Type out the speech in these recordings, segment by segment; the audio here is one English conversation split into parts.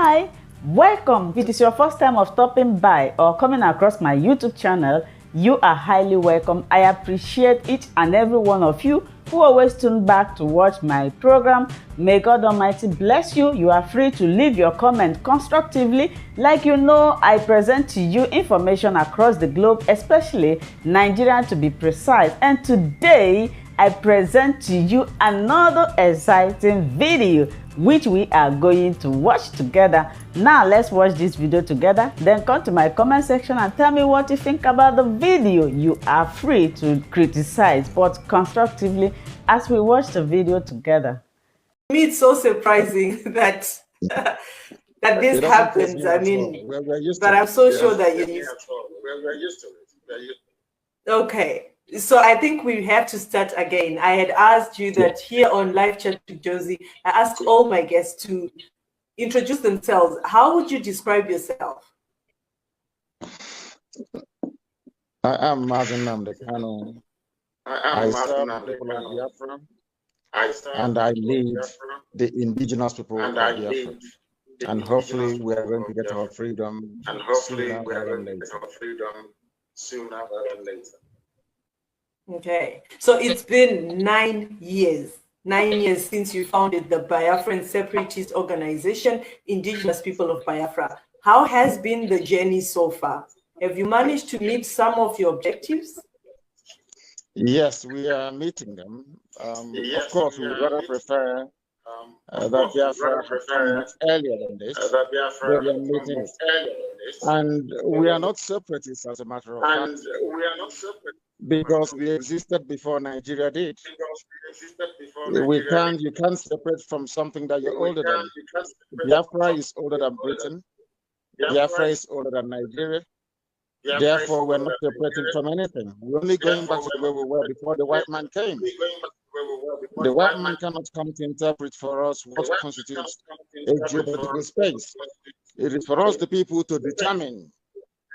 Hi, welcome. If it is your first time of stopping by or coming across my YouTube channel, you are highly welcome. I appreciate each and every one of you who always tune back to watch my program. May God Almighty bless you. You are free to leave your comment constructively. Like you know, I present to you information across the globe, especially Nigeria to be precise. And today, I present to you another exciting video which we are going to watch together. Now let's watch this video together, then come to my comment section and tell me what you think about the video. You are free to criticize, but constructively, as we watch the video together. To me, it's so surprising that that this happens. I mean, but I'm so sure that you're used to it. We're used to it. Okay. So I think we have to start again. I had asked you that here on Live Chat with Josie, I asked all my guests to introduce themselves. How would you describe yourself? I am Nnamdi Kanu. I serve the people of Biafra, and I lead the indigenous people of Biafra. And hopefully we are going to get our freedom sooner rather than later. Okay, so it's been 9 years. 9 years since you founded the Biafran separatist organization, Indigenous People of Biafra. How has been the journey so far? Have you managed to meet some of your objectives? Yes, we are meeting them. Of course, we would rather prefer that Biafra happened much earlier than this. We are meeting it. And we are not separatists, as a matter of fact. Because we existed before Nigeria did. You can't separate from something that you're older than. Biafra is older than Britain. Biafra is older than Nigeria. Therefore, we're not separating from anything. We're only going back to where we were before the white man came. The white man cannot come to interpret for us what constitutes a geopolitical space. It is for us, the people, to determine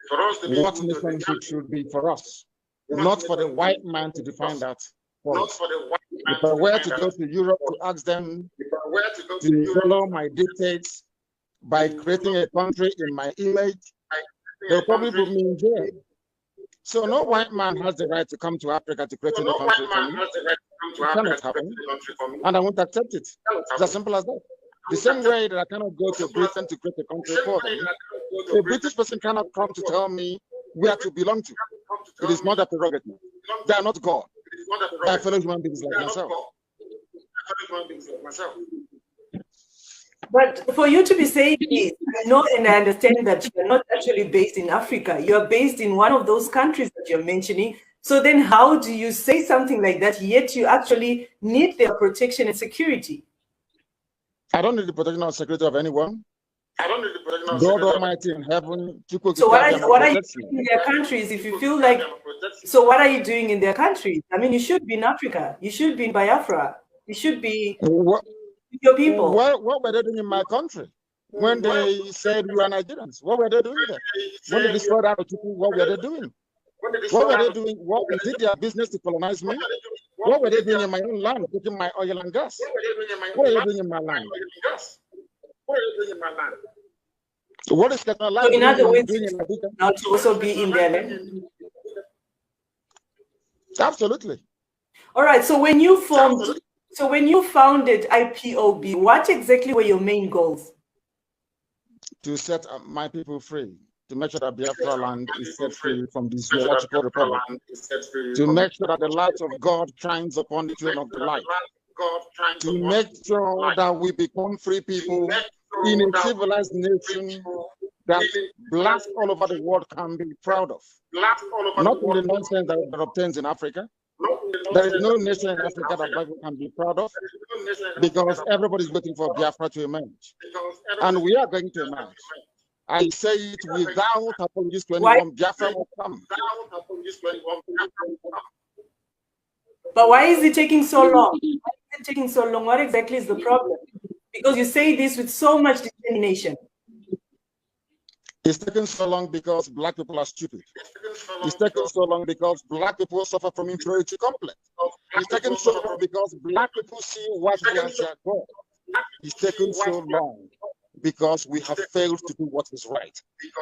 what nationship should be for us. Not for the white man to define that for us. If I were to go to Europe to ask them to follow my dictates by creating a country in my image, they'll probably put me in jail. So no white man has the right to come to Africa to create a country for me. It cannot happen. And I won't accept it. It's as simple as that. The same way that I cannot go to Britain to create a country for them, a British person cannot come to tell me where to belong to. It is not a prerogative. They are not God. They are fellow human beings like myself. But for you to be saying this, I know and I understand that you're not actually based in Africa. You're based in one of those countries that you're mentioning. So then how do you say something like that, yet you actually need their protection and security? I don't need the protection or security of anyone. I don't need the protection of God Almighty in heaven. So what are you doing in their countries if you feel like, so what are you doing in their countries? I mean, you should be in Africa. You should be in Biafra. You should be with your people. What were they doing in my country? When they said we are Nigerians, what were they doing there? When they destroyed our people, what were they doing? What were they doing? What is it their business to colonize me? What were they doing in my own land, taking my oil and gas? What are they doing in my land? What is that land? So in other words, now to also be in their land? Absolutely. All right. So when you founded IPOB, what exactly were your main goals? To set my people free. To make sure that Biafra land is set free from this geological republic. To make sure that the light of God shines upon the throne of the light. To make sure that we become free people in a civilized nation that blacks all over the world can be proud of. Not in the nonsense that obtains in Africa. There is no nation in Africa that black people can be proud of, because everybody's waiting for Biafra to emerge. And we are going to emerge. I say it without apologies to anyone. Biafra will come. But why is it taking so long? Why is it taking so long? What exactly is the problem? Because you say this with so much determination. It's taking so long because black people are stupid. It's taking so long because black people suffer from inferiority complex. It's taking so long because black people see white people as their God. It's taking so long because we have failed to do what is right.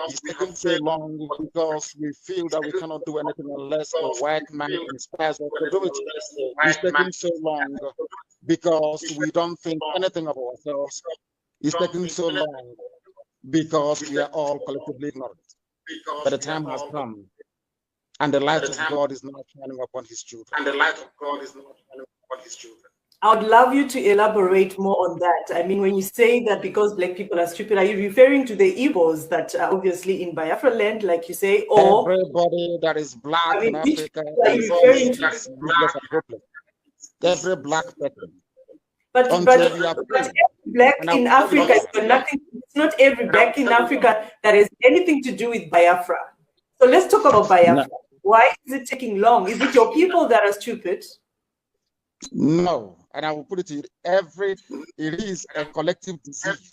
It's taken so long because we feel that we cannot do anything unless a white man inspires us to do it. It's taken so long because we don't think anything of ourselves. It's taken so long because we are all collectively ignorant. But the time has come, and the light of God is now shining upon his children. I would love you to elaborate more on that. I mean, when you say that because Black people are stupid, are you referring to the evils that are obviously in Biafra land, like you say, or everybody that is black in Africa is every black person. But black in Africa is nothing. It's not every black in Africa that has anything to do with Biafra. So let's talk about Biafra. No. Why is it taking long? Is it your people that are stupid? No, and I will put it to you, it is a collective disease.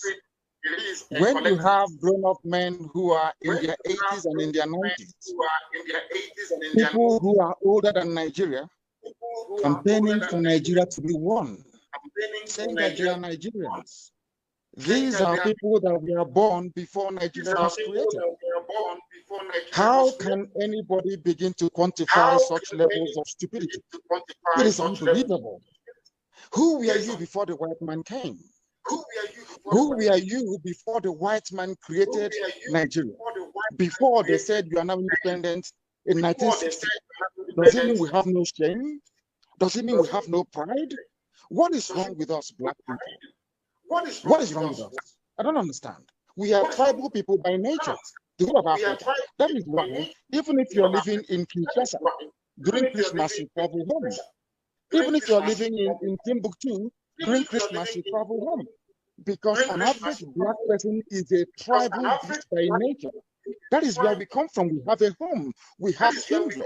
When you have grown-up men who are in their 80s and in their 90s, people who are older than Nigeria, campaigning for Nigeria to be one, saying that they are Nigerians. These are people that were born before Nigeria was created. How can anybody begin to quantify such levels of stupidity? It is unbelievable. Who were you before the white man came? Who were you before the white man created Nigeria? Before they said you are now independent in 1960. Does it mean we have no shame? Does it mean we have no pride? What is wrong with us, black people? What is wrong with us? I don't understand. We are tribal people by nature. The whole of Africa. That is why, even if you're living in Kinshasa, during Christmas you travel home. Even if you're living in Timbuktu, during Christmas you travel home. Because an average black person is a tribal beast by nature. That is where we come from. We have a home. We have kindred.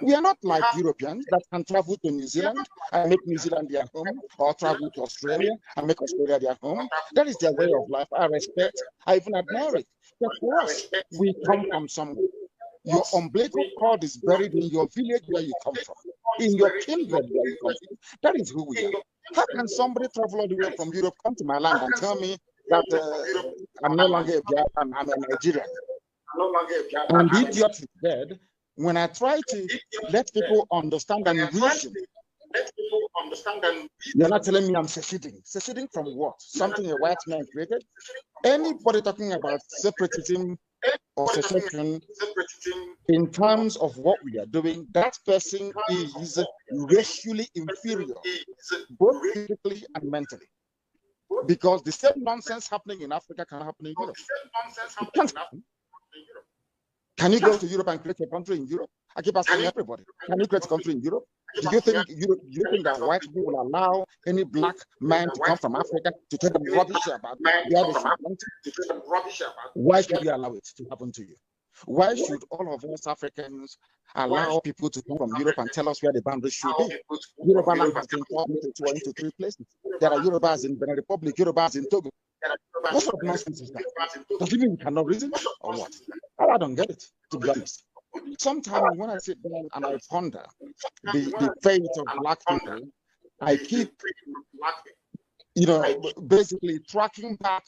We are not like Europeans that can travel to New Zealand and make New Zealand their home, or travel to Australia and make Australia their home. That is their way of life. I respect, I even admire it. But for us, we come from somewhere. Your umbilical cord is buried in your village where you come from, in your kindred where you come from. That is who we are. How can somebody travel all the way from Europe, come to my land and tell me that I'm no longer a Biafran, I'm a Nigerian? And the idiot is dead. When I try to let people understand and reason, you're not telling me I'm seceding. Seceding from what? Something a white man created? Anybody talking about separatism or secession in terms of what we are doing, that person is racially inferior, both physically and mentally. Because the same nonsense happening in Africa can happen in Europe. It can't happen. Can you go to Europe and create a country in Europe? I keep asking everybody, can you create a country in Europe? Do you think that white people will allow any black man to come from Africa to tell them rubbish about where they should come to? Why should we allow it to happen to you? Why should all of us Africans allow people to come from Europe and tell us where the boundaries should be? Yoruba land has been torn into 3 places. There are Yorubas in Benin Republic, Yorubas in Togo. What sort of nonsense is that? Does it mean we cannot reason or what? I don't get it, to be honest. Sometimes when I sit down and I ponder the fate of black people, I keep, basically tracking back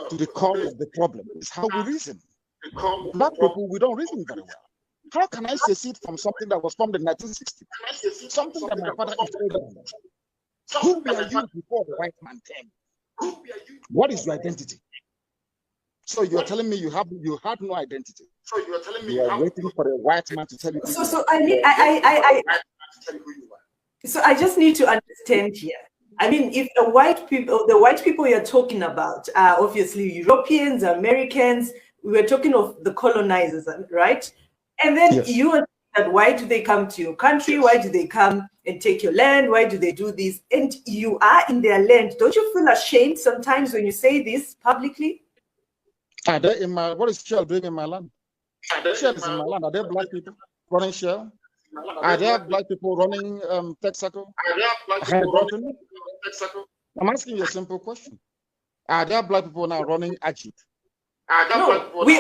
to the core of the problem. It's how we reason. Black people, we don't reason very well. How can I secede from something that was formed in 1960? Something that my father is older than. Who were you before the white man came? What is your identity? So you're telling me you had no identity. So you're telling me you are waiting for a white man to tell you. So I just need to understand here. I mean, if the white people you're talking about are obviously Europeans, Americans, we were talking of the colonizers, right? And then yes. You are that why do they come to your country? Why do they come and take your land? Why do they do this? And you are in their land. Don't you feel ashamed sometimes when you say this publicly? Are they in my, what is Shell doing in my land? Shell is in my land. Are there black people running Shell? Are there black people running Texaco? I'm asking you a simple question. Are there black people now running Ajit? No, we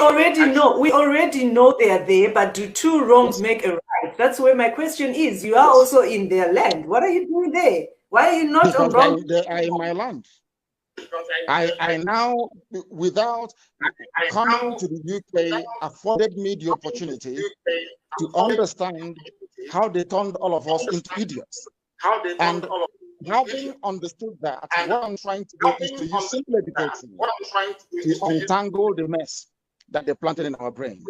already know they are there, but do 2 wrongs make a right? That's where my question is. You are also in their land. What are you doing there? Why are you not on wrong? They are in my land. I now, without coming to the UK, afforded me the opportunity to understand how they turned all of us into idiots. And having understood that, what I'm trying to do is to use simple education to untangle the mess that they planted in our brains.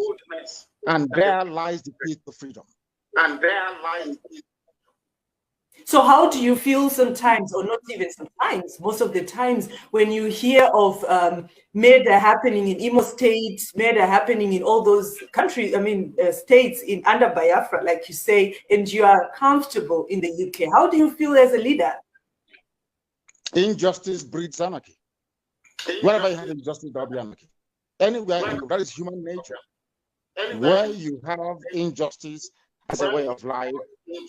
And there lies the key to freedom. So how do you feel sometimes, or not even sometimes, most of the times, when you hear of murder happening in Imo State, murder happening in all those countries, states in under Biafra, like you say, and you are comfortable in the UK? How do you feel as a leader? Injustice breeds anarchy. Wherever you have injustice, there will be anarchy. Anywhere, that is human nature. Where you have injustice as a way of life,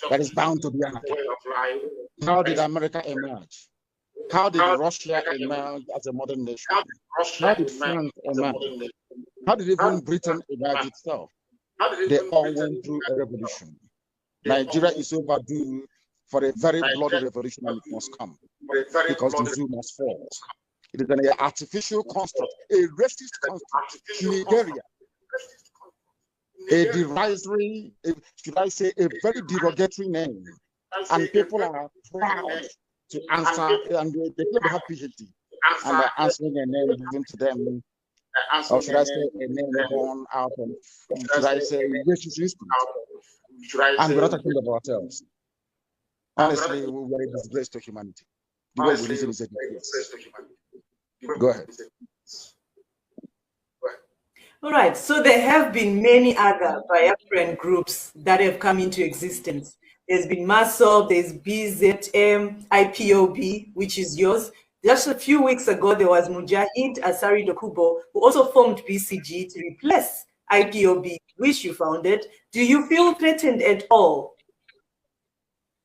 that is bound to be anarchy. How did America emerge? How did Russia emerge as a modern nation? How did France emerge? How did even Britain emerge itself? They all went through a revolution. Nigeria is overdue for a very bloody revolution, and it must come, because the zoo must fall. It is an artificial construct, a racist construct. Nigeria, a derisory, should I say, a very derogatory name. And people are proud to answer, and they claim they have PhD, and they're answering a name given to them, or should I say, a name born out of, should I say, racist instinct. And we're not talking about ourselves. Honestly, we're a disgrace to humanity. The way we listen is a disgrace. Go ahead. All right, so there have been many other Biafran groups that have come into existence. There's been MASOB, there's BZM, IPOB, which is yours. Just a few weeks ago, there was Mujahid Asari Dokubo, who also formed BCG to replace IPOB, which you founded. Do you feel threatened at all?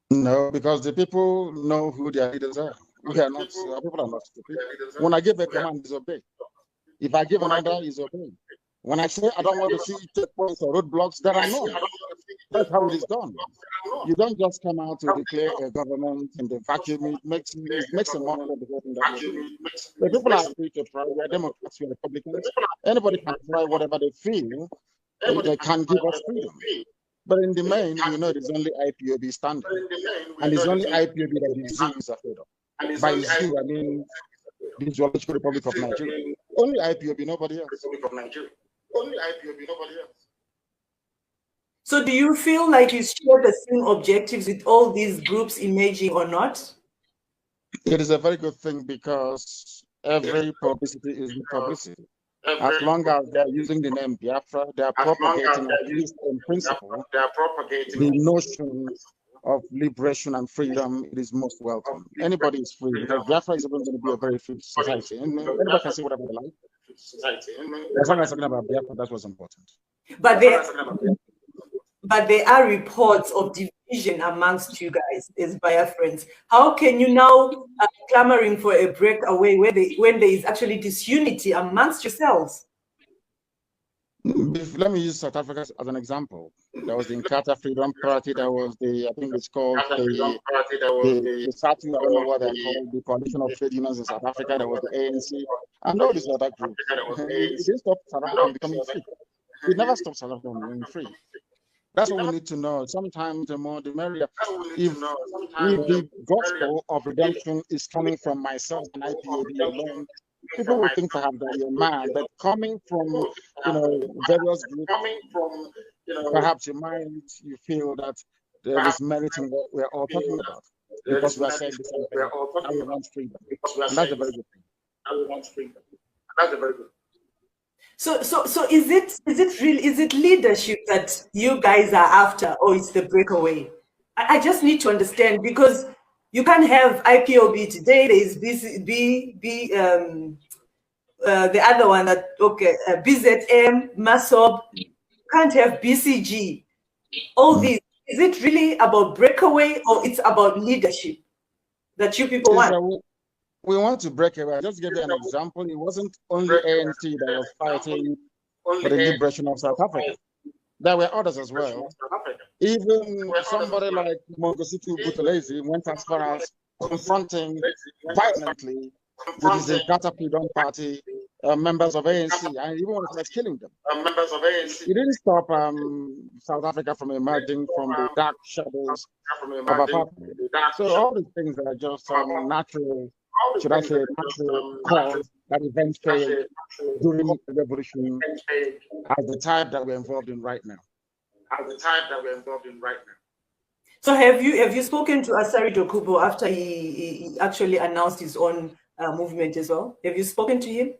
No, because the people know who their leaders are. We are not, people are not stupid. When I give a command, it's obeyed. If I give an order, it's obeyed. When I say I don't want to see checkpoints or roadblocks, there are none. That's how it is done. You don't just come out to declare a government in the vacuum. It makes a model of the person that you're doing. The people are free to try. We are Democrats, we are Republicans. Anybody can try whatever they feel. They can give us freedom. But in the main, you know, there's only IPOB standing. And it's only IPOB that the zoo is afraid of. By zoo, I mean the Zoological Republic of Nigeria. Only IPOB, nobody else. Only IPOB, nobody else. So do you feel like you share the same objectives with all these groups emerging or not? It is a very good thing, because every publicity is publicity. As long as they're using the name Biafra, they are propagating, at least in principle, the notion of liberation and freedom. It is most welcome. Anybody is free, because Biafra is going to be a very free society. And anybody can say whatever they like. As long as talking about Biafra, that's what's important. But there are reports of division amongst you guys as Biafrans. How can you now clamoring for a breakaway when there is actually disunity amongst yourselves? Let me use South Africa as an example. There was the Inkatha Freedom Party. There was I think it's called the SATU, I don't know what they're called, the Coalition of Trade Unions in South Africa. There was the ANC, and all these other groups. It didn't stop South Africa from becoming free. It never stopped South Africa from becoming free. That's what we need to know. Sometimes the more the merrier. If the gospel of redemption is coming from myself and IPOB alone, people will think perhaps that you're mad. But coming from various groups, perhaps you feel that there is merit in what we're all talking about, because we are saying the same thing. And we want freedom. And that's a very good thing. That's a very good thing. So is it leadership that you guys are after, or it's the breakaway? I just need to understand, because you can't have IPOB today. There is the other one that BZM, MASOB. You can't have BCG. All these. Is it really about breakaway, or it's about leadership that you people want? We want to break away. I'll just give you an example. It wasn't only ANC that was fighting for the liberation of South Africa. There were others as well. Even somebody like Mongositu Buthelezi went as far as confronting violently which is a Gata Freedom Party, members of ANC, and even when it was killing them. Members of ANC. It didn't stop South Africa from emerging from the dark shadows of apartheid. So all these things are just natural, should I say, natural cause that events failed during the revolution as the type that we're involved in right now. So have you spoken to Asari Dokubo after he actually announced his own movement as well? Have you spoken to him?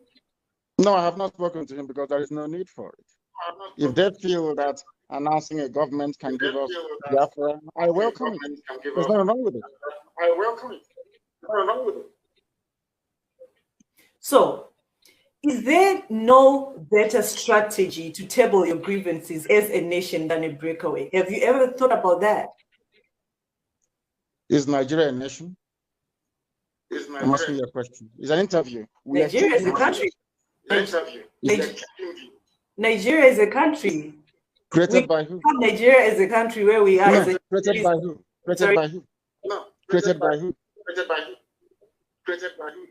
No, I have not spoken to him because there is no need for it. If they feel that announcing a government can give us Biafra, I welcome it. There's nothing wrong with it. I welcome it. There's nothing wrong with it. So, is there no better strategy to table your grievances as a nation than a breakaway? Have you ever thought about that? Is Nigeria a nation? I'm asking you a question. It's an interview. Nigeria is a country. Nigeria is a country. Created by who? Nigeria is a country where we are. No, created by who? Created by who? No. Created by who? Created by who? Created by who?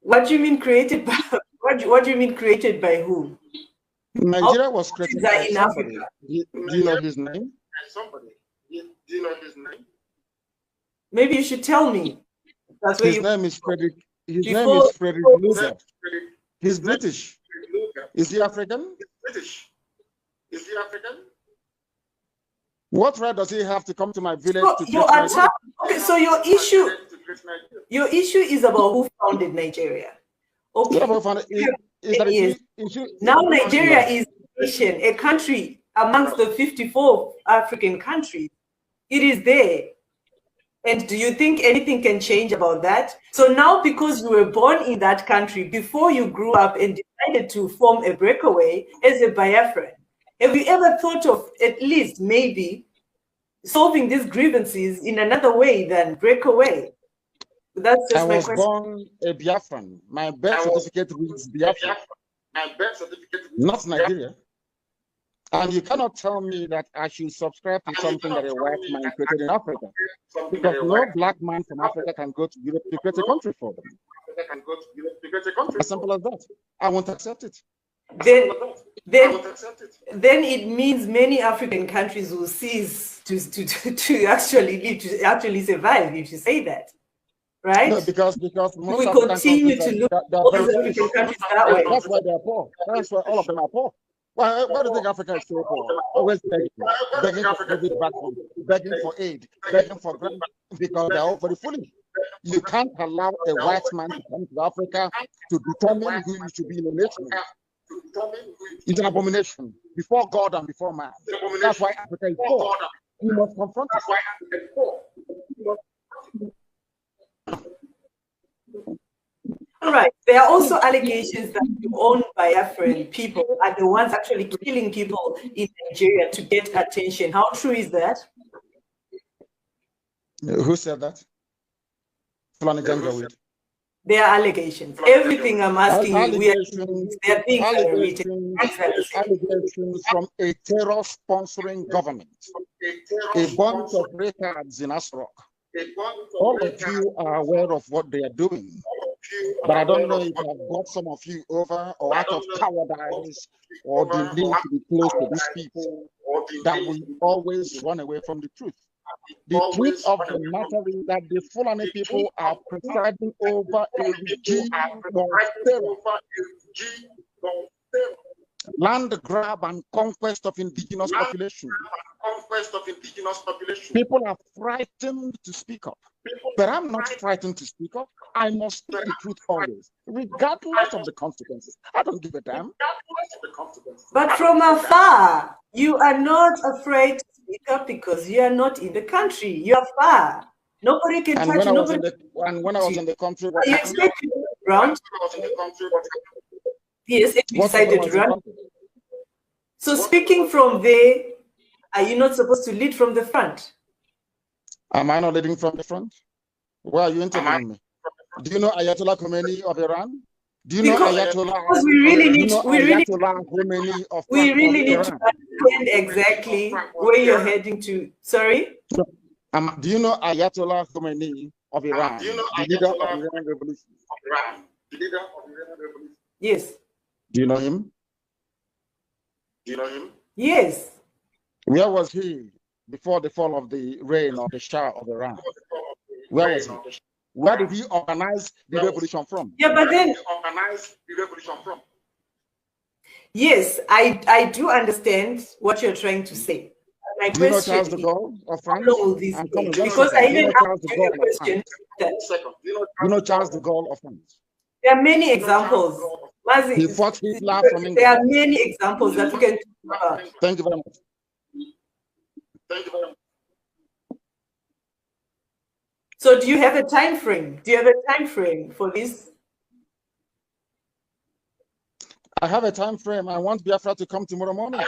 What do you mean created by? What do you mean created by who? Nigeria was created by in somebody. Africa. Do you know his name? Somebody. Do you know his name? Maybe you should tell me. That's his name is Frederick. His name is Frederick Luger. He's British. Is he African? British. Is he African? What right does he have to come to my village so to treat Nigeria? Okay, so your issue is about who founded Nigeria. Okay. Now Nigeria is a nation, a country amongst the 54 African countries. It is there. And do you think anything can change about that? So now, because you were born in that country, before you grew up and decided to form a breakaway as a Biafran, have you ever thought of at least maybe solving these grievances in another way than breakaway? That's just my question. I was born a Biafran. My birth certificate reads Biafra. Not Nigeria. And you cannot tell me that I should subscribe to something that a white man created in Africa. Because no black man from Africa can go to Europe to create a country for them. As simple as that. I won't accept it. Then it means many African countries will cease to actually survive if you say that. Right? No, because most we continue to look at all these African countries that way. That's why they're poor. That's why all of them are poor. Why do you think Africa is so poor? Always begging for credit back home, begging for aid, begging for grant, because they're all very foolish. You can't allow a white man to come to Africa to determine who you should be in a nation. It's an abomination before God and before man. That's why Africa is poor. You must confront it. All right. There are also allegations that your own Biafran people are the ones actually killing people in Nigeria to get attention. How true is that? Who said that? There are allegations. Everything I'm asking you, there are things written. Allegations from a terror-sponsoring government. A bunch of retards in Asrock. All of you are aware of what they are doing. But I don't know if I've got some of you over or out of cowardice or the need to be close to these people that will always run away from the truth. The truth of the matter is that the Fulani people are presiding over a regime of terror. Land grab and conquest of indigenous population. People are frightened to speak up. But I'm not frightened to speak up. I must speak the truth always, regardless of the consequences. I don't give a damn. But from afar, you are not afraid to speak up because you are not in the country. You are far. Nobody can touch you. And when I was in the country, what you expect to run? Yes, if you decided to run. So speaking from there, are you not supposed to lead from the front? Am I not leading from the front? Why are you interviewing me? Do you know Ayatollah Khomeini of Iran? Do you know Ayatollah? Because we really need to understand exactly where you're heading to. Sorry? Do you know Ayatollah Khomeini of Iran, the leader of the Iranian Revolution. Yes. Do you know him? Yes. Where was he before the fall of the reign of the Shah of Iran? Where was he? Where did he organize the revolution from? Yeah, but then yes, I do understand what you're trying to say. My Do you know question Charles de Gaulle of France? because I even asked you a question. You know Charles de Gaulle of France? There are many examples. He fought Hitler from England. There are many examples that we can talk about. Thank you very much. So do you have a time frame? Do you have a time frame for this? I have a time frame. I want Biafra to come tomorrow morning.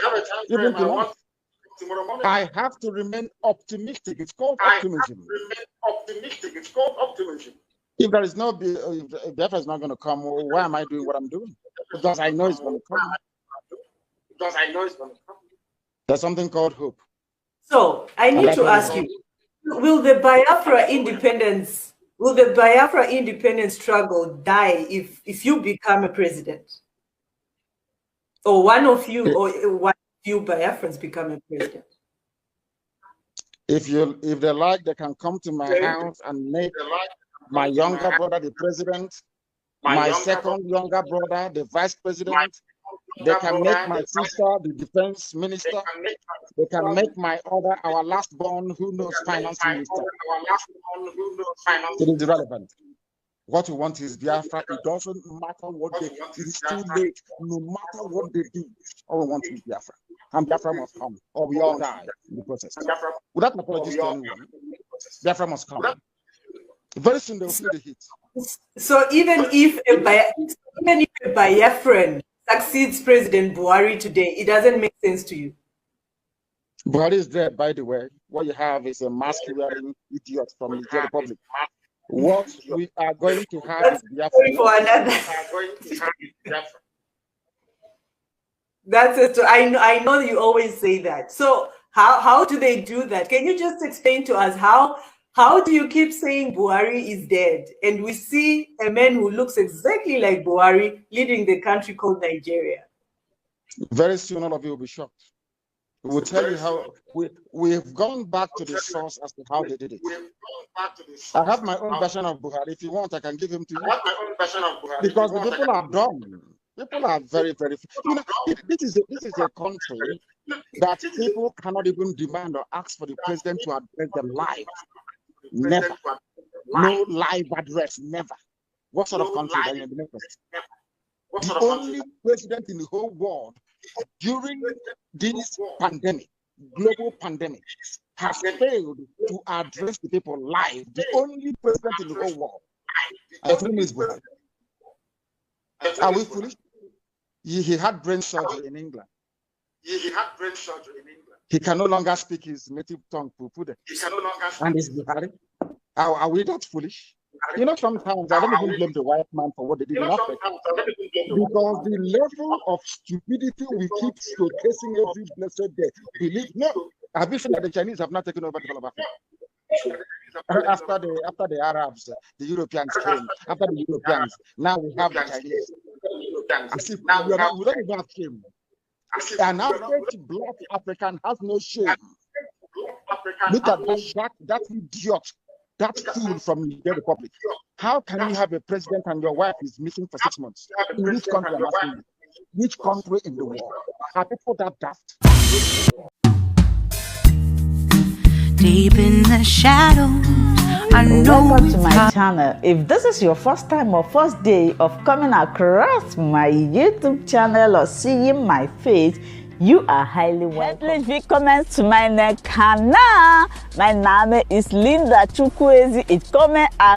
I have to remain optimistic. It's called optimism. If there is no if Biafra is not going to come, why am I doing what I'm doing? Because I know it's going to come. There's something called hope. So I need to ask you, will the Biafra independence struggle die if you become a president? Or one of you Biafrans become a president? If they like, they can come to my house and make my younger brother the president, my second younger brother the vice president. They can make my sister the defense minister. They can make our last born who knows finance minister. It is irrelevant. What we want is Biafra. It doesn't matter what they do. It is too late. No matter what they do, all we want is Biafra. And Biafra must come, or we all die in the process. Without apologies to anyone, Biafra must come. Very soon they will feel the heat. So even if a Biafran succeeds President Buhari today, it doesn't make sense to you? Buhari is dead, by the way. What you have is a mask-wearing idiot from the Nigeria Republic. What we are going to have is Biafra. For another. That's it. I know you always say that. So how do they do that? Can you just explain to us how do you keep saying Buhari is dead, and we see a man who looks exactly like Buhari leading the country called Nigeria? Very soon, all of you will be shocked. We will tell you how we've gone back to the source as to how they did it. I have my own version of Buhari. If you want, I can give him to you. Because the people are dumb. People are very, very. This is a country that people cannot even demand or ask for the president to address them live. Never. No live address. Never. What sort of country are you in? The only president in the whole world during this pandemic, global pandemic, has failed to address the people live. The only president in the whole world. His name is Buhari. Are we foolish? He had brain surgery in England. He can no longer speak his native tongue, and he's Buhari. Are we that foolish? Sometimes I don't even blame the white man for what they did in Africa. Because the level of stupidity we keep showcasing every blessed day. Have you seen that the Chinese have not taken over the whole of Africa? After the Arabs, the Europeans came. After the Europeans, now we have the Chinese. We don't even have shame. An average black African has no shame. Look at that idiot, that fool from the Republic. How can you have a president and your wife is missing for 6 months? In which country am I asking you? Which country in the world? Are people that daft? Deep in the shadows, I know. Welcome to my channel. If this is your first time or first day of coming across my YouTube channel or seeing my face, you are highly welcome. Herzlich willkommen zu meinem Kanal. Mein Name ist Linda Chukwuezi. Ich komme